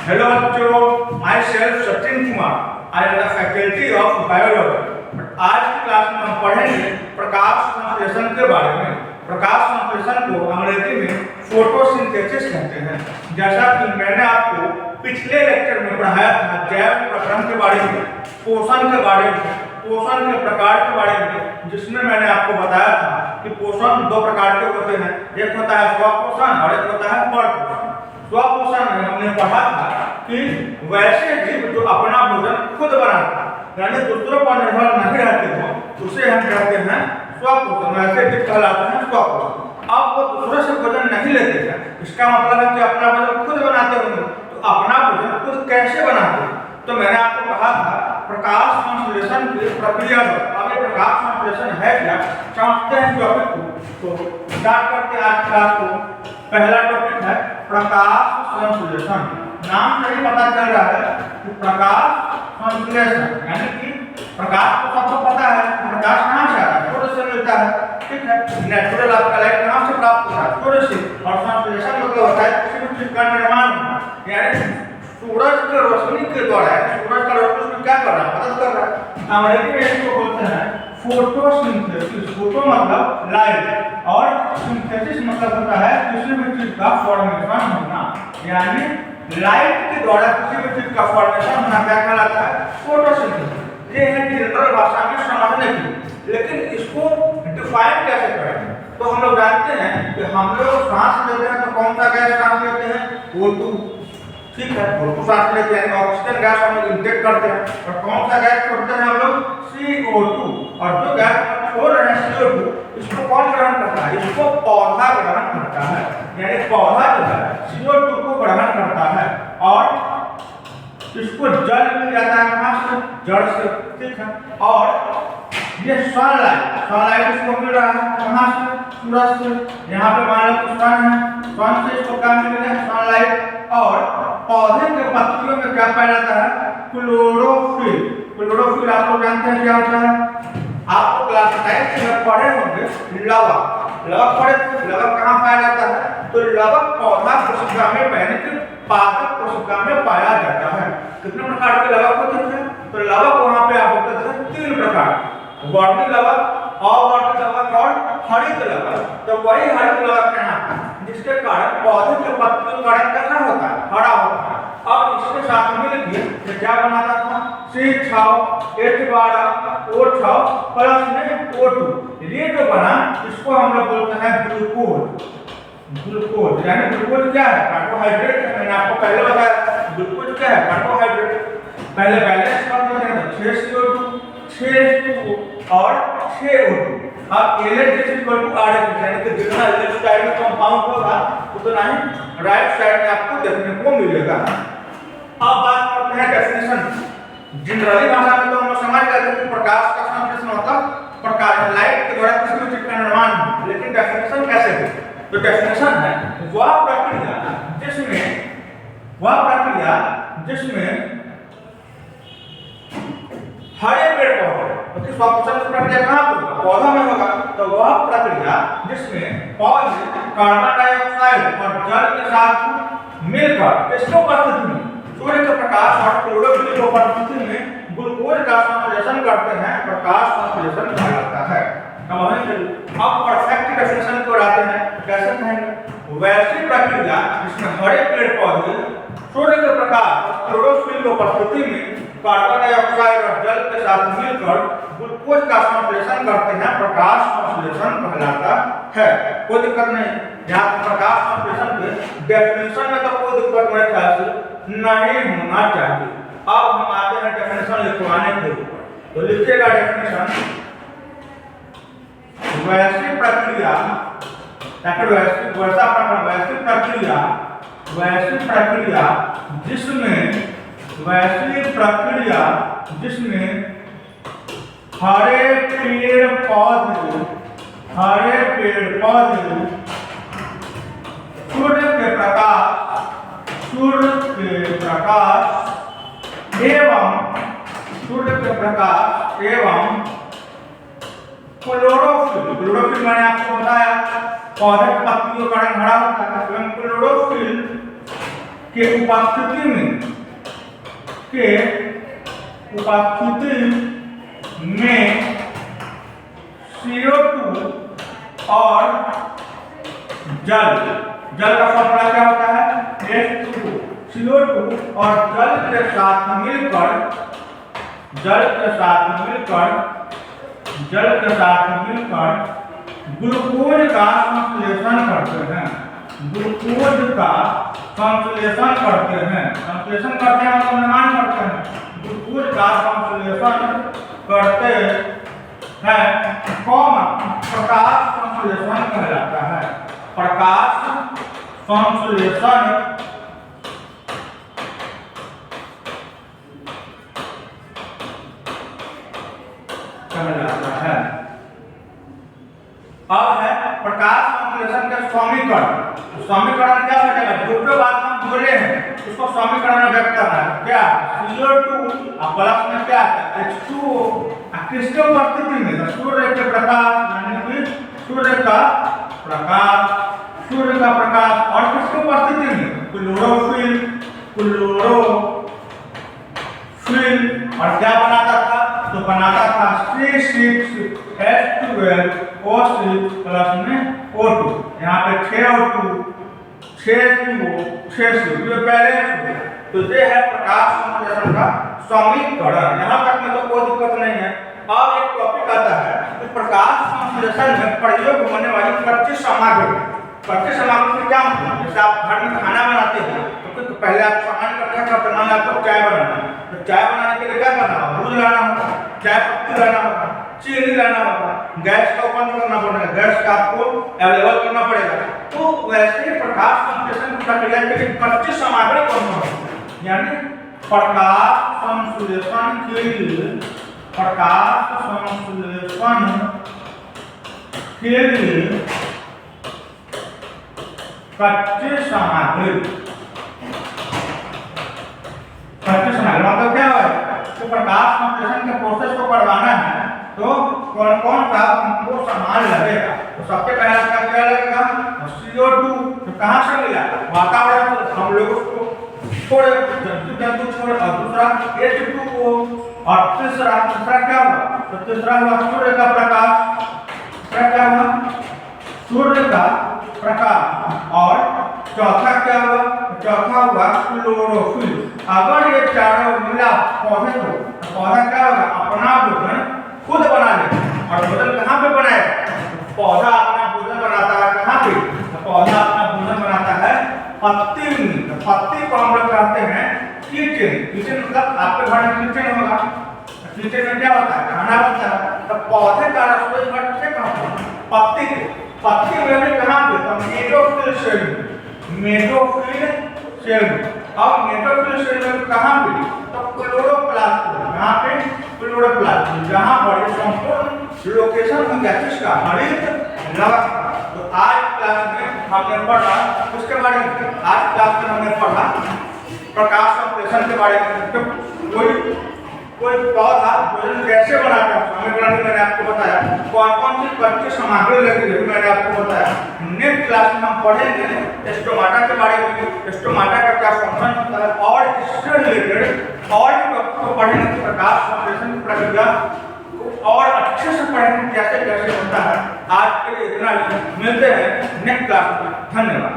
Hello बच्चों, my self Sachin Kumar, I am the faculty of biology. आज की क्लास में हम पढ़ेंगे प्रकाश संश्लेषण के बारे में। प्रकाश संश्लेषण को अंग्रेजी में फोटोसिंथेसिस कहते हैं। जैसा कि मैंने आपको पिछले लेक्चर में पढ़ाया था जैव प्रक्रम के बारे में, पोषण के बारे में, पोषण के प्रकार के बारे में, जिसमें मैंने आपको बताया था कि पोषण दो प्रकार के होते हैं, एक होता है स्वपोषण और एक होता है परपोषण। स्वपोषण में हमने पढ़ा था कि वैसे जीव जो अपना भोजन खुद बनाता है, यानी दूसरों पर निर्भर नहीं रहते हो, उसे हम कहते हैं स्वपोषण। वैसे जीव कहलाते हैं स्वपोषण। अब वो दूसरों से भोजन नहीं लेते हैं, इसका मतलब है कि अपना भोजन खुद बनाते होंगे। तो अपना भोजन खुद कैसे बनाते हैं? तो मैंने आपको कहा था प्रकाश संश्लेषण की प्रक्रिया। अब ये प्रकाश संश्लेषण है क्या, समझते हैं टॉपिक को। तो स्टार्ट करते हैं आज क्लास को। पहला टॉपिक है प्रकाश संश्लेषण। नाम से ही पता चल रहा है कि प्रकाश संश्लेषण यानी कि प्रकाश को सबको पता है प्रकाश कहाँ से आता है, सूर्य से मिलता है, ठीक है। नेचुरल आपका लाइट कहाँ से प्राप्त होता है, सूर्य से। और संश्लेषण मतलब होता है किसी भी चीज का निर्माण होना, यानी सूरज की रोशनी के द्वारा। सूरज का रोशनी उसमें क्या कर रहा है, मदद कर रहा है। अंग्रेजी में इसको बोलते हैं फोटोसिंथेसिस। फोटो मतलब लाइट और सिंथेसिस मतलब होता है किसी भी चीज का फॉर्मेशन होना, यानी लाइट के द्वारा किसी भी चीज का फॉर्मेशन होना क्या कहलाता है, फोटोसिंथेसिस। ये है जनरल भाषा में समझने की। लेकिन इसको डिफाइन कैसे करें? तो हम लोग जानते हैं कि हम लोग सांस लेते हैं तो कौन सा गैस सांस लेते हैं, O2, ठीक है। O2 सांस लेते हैं, ऑक्सीजन गैस हम लोग इंटेक करते हैं। और कौन सा गैस छोड़ते हैं हम लोग, CO2। और जो गैस छोड़ रहे हैं CO2, इसको कौन ग्रहण करता है, इसको पौधा ग्रहण करता है। यानी पौधा जो है CO2 को ग्रहण करता है और इसको जल मिल जाता है कहाँ से, जड़ से, ठीक है। और ये सनलाइट इसको मिल रहा है कहाँ से, सूरज से। यहाँ पे मान लो सन है, सन से इसको क्या मिल रहा है, सनलाइट। और पौधे के पत्तियों में क्या पाया जाता है, क्लोरोफिल। क्लोरोफिल आप लोग जानते हैं क्या होता है, आपको क्लास 9 में पढ़े होंगे। लवक पढ़े, लवक कहाँ पाया जाता है, तो लवक पौधा कोशिका में, यानी कि पादप कोशिका में पाया जाता है। कितने प्रकार के लवक होते थे, तो लवक वहाँ पे आप होते थे 3 प्रकार, वर्णी लवक, अवर्णी लवक और हरित लवक। तो वही हरित लवक कहना जिसके कारण पौधे के पत्तियों का रंग कैसा होता है, हरा होता है। अब इसके साथ मिलकर क्या बनाता था, C6H12O6 प्लस में O2। ये जो बना इसको हम लोग बोलते हैं ग्लूकोज। ग्लूकोज यानी ग्लूकोज क्या है, कार्बोहाइड्रेट है। मैंने आपको पहले बताया ग्लूकोज क्या है, कार्बोहाइड्रेट। पहले बैलेंस कर देते हैं तो 6 CO2, 6 H2O और 6 O2। अब LH=RH, यानी कि जितना लेफ्ट साइड में कंपाउंड होगा उतना ही राइट साइड में आपको देखने को मिलेगा। अब बात करते हैं डेफिनेशन। जनरली भाषा में तो हम लोग समझ गए थे कि प्रकाश का संश्लेषण मतलब प्रकाश, लाइट के द्वारा किसी भी चीज का निर्माण। लेकिन डेफिनेशन कैसे है, तो डेफिनेशन है वह प्रक्रिया जिसमें हरे पेड़ पौधे, क्योंकि स्वपोषण की प्रक्रिया कहाँ होगा, पौधा में होगा। तो वह प्रक्रिया जिसमें पौधे कार्बन डाइऑक्साइड और जल के साथ मिलकर किसको उपस्थिति में, सूर्य के प्रकाश और क्लोरोफिल की उपस्थिति में ग्लूकोज का संश्लेषण करते हैं, प्रकाश संश्लेषण कहलाता है। अब परफेक्ट डेफिनेशन को लाते हैं, कैसे कहेंगे, वैसी प्रक्रिया जिसमें हरे पेड़ पौधे सूर्य के प्रकाश और क्लोरोफिल की उपस्थिति में कार्बन डाइऑक्साइड और जल के साथ मिलकर ग्लूकोज का संश्लेषण करते हैं, प्रकाश संश्लेषण कहलाता है। कोई दिक्कत नहीं, यहाँ प्रकाश संश्लेषण के डेफिनेशन में तो कोई दिक्कत मेरे ख्याल से नहीं होना चाहिए। अब हम आते हैं डेफिनेशन लिखवाने के ऊपर। तो लिखिएगा डेफिनेशन, वैसी प्रक्रिया जिसमें हरे पेड़ पौधे सूर्य के प्रकाश एवं क्लोरोफिल मैंने आपको बताया पौधे की पत्तियों का रंग हरा होता है, क्लोरोफिल के उपस्थिति में CO2 और जल का फॉर्मूला क्या होता है? H2O। CO2 और जल के साथ मिलकर ग्लूकोज का संश्लेषण करते हैं। संश्लेषण करते हैं मतलब निर्माण करते हैं। ग्लूकोज का संश्लेषण करते हैं, प्रकाश संश्लेषण कहलाता है। प्रकाश संश्लेषण कहलाता है। अब है प्रकाश संश्लेषण का समीकरण। समीकरण क्या हो जाएगा? जो जो बात हम बोले हैं उसको समीकरण में व्यक्त करना है। क्या? CO2 प्लस में क्या है? H2O। किसके उपस्थिति में? सूर्य के प्रकाश यानी कि सूर्य का प्रकाश और किसके उपस्थिति में? क्लोरोफिल और क्या बनाता था? तो बनाता था C6H12O6 प्लस में O2। यहाँ पे 6O2 6CO ये पहले तो ये है प्रकाश संश्लेषण का समीकरण। यहाँ तक में तो कोई दिक्कत नहीं है। अब एक टॉपिक आता है कि प्रकाश संश्लेषण में प्रयोग होने वाली कच्ची सामग्री क्या मतलब? जैसे आप घर में खाना बनाते हैं तो पहले आप सामान इकट्ठा करते हैं। मान लो आपको चाय बनाना है तो चाय बनाने के लिए क्या करना होगा? दूध लाना होगा, चाय पत्ती लाना होगा, चीनी लाना होगा, गैस का ओपन करना पड़ेगा, गैस का आपको अवेलेबल करना पड़ेगा। तो वैसे ही प्रकाश संश्लेषण की प्रक्रिया के लिए कच्ची सामग्री कौन सी है? यानी प्रकाश संश्लेषण के लिए कच्ची सामग्री मतलब क्या है? तो प्रकाश संश्लेषण के प्रोसेस को करवाना है तो कौन कौन सा हमको सामान लगेगा? तो सबसे पहला क्या लगेगा? CO2। तो कहाँ से मिला? वातावरण से हम लोग उसको छोड़े, जंतु छोड़े। और दूसरा H2O और तीसरा क्या हुआ? तो तीसरा हुआ सूर्य का प्रकाश। क्या हुआ? सूर्य का प्रकाश। और चौथा क्या हुआ? चौथा हुआ क्लोरोफिल। अगर ये चारों मिला पौधे को तो पौधा क्या होगा? अपना भोजन खुद बना लेगा। और भोजन कहाँ पे बनाएगा? पौधा अपना भोजन बनाता है कहाँ पे? तो पौधा अपना भोजन बनाता है पत्ती में। पत्ती को हम लोग कहते हैं किचन मतलब आपके घर में किचन होगा। किचन में क्या होता है? खाना बनता है। तो पौधे का रसोई घर किसे कहते हैं? पत्ती में कहाँ पे? तो मेसोफिल सेल। अब मेसोफिल सेल में कहाँ पे? तो क्लोरोप्लास्ट। यहाँ पे क्लोरोप्लास्ट जहाँ पर संपूर्ण लोकेशन हो गया किसका? हरित लवक। तो आज क्लास में हमने पढ़ा उसके बारे में। आज क्लास में हमने पढ़ा प्रकाश संश्लेषण के बारे में। तो कोई पौधा भोजन कैसे बनाता है समीकरण में मैंने आपको बताया। कौन कौन सी कच्ची सामग्री लगेगी मैंने आपको बताया। नेक्स्ट क्लास में हम पढ़ेंगे स्टोमाटा के बारे में। स्टोमाटा का क्या फंक्शन होता है और इससे रिलेटेड और को पढ़ेंगे प्रकाश संश्लेषण की प्रक्रिया और अच्छे से पढ़ेंगे कैसे होता है। आज के लिए इतना ही। मिलते हैं नेक्स्ट क्लास में। धन्यवाद।